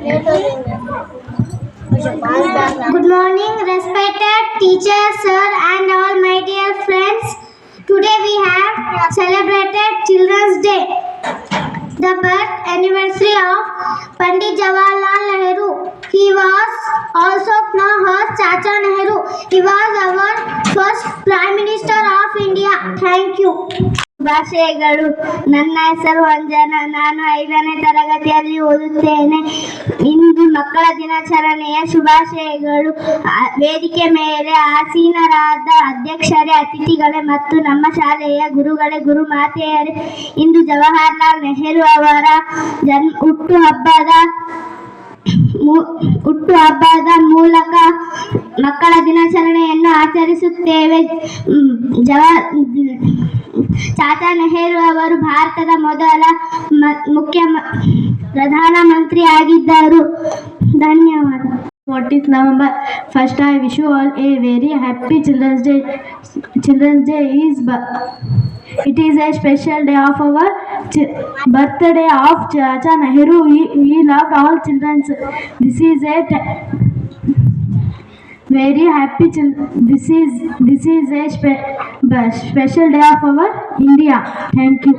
Good morning, respected teachers, sir, and all my dear friends. Today we have celebrated Children's Day, the birth anniversary of Pandit Jawaharlal Nehru. He was also known as Chacha Nehru. He was our first Prime Minister of India. Thank you. ಶುಭಾಶಯಗಳು. ನನ್ನ ಹೆಸರು ಅಂಜನಾ. ನಾನು 5ನೇ ತರಗತಿಯಲ್ಲಿ ಓದುತ್ತೇನೆ. ಇಂದು ಮಕ್ಕಳ ದಿನಾಚರಣೆಯ ಶುಭಾಶಯಗಳು. ವೇದಿಕೆ ಮೇಲೆ ಆಸೀನರಾದ ಅಧ್ಯಕ್ಷರೇ, ಅತಿಥಿಗಳೇ ಮತ್ತು ನಮ್ಮ ಶಾಲೆಯ ಗುರುಗಳೇ, ಗುರುಮಾತೆಯರೇ, ಇಂದು ಜವಾಹರ್ಲಾಲ್ ನೆಹರು ಅವರ ಹುಟ್ಟುಹಬ್ಬದ ಮೂಲಕ ಮಕ್ಕಳ ದಿನಾಚರಣೆಯನ್ನು ಆಚರಿಸುತ್ತೇವೆ. ಚಾಚಾ ನೆಹರು ಅವರು ಭಾರತದ ಮೊದಲ ಪ್ರಧಾನಮಂತ್ರಿ ಆಗಿದ್ದರು. ಧನ್ಯವಾದ. What is November 1st? I wish you all a very happy Children's Day. Children's Day it is a special day of our birthday of Chacha Nehru. He loved all children. This is a very happy this is a special day of our India. Thank you.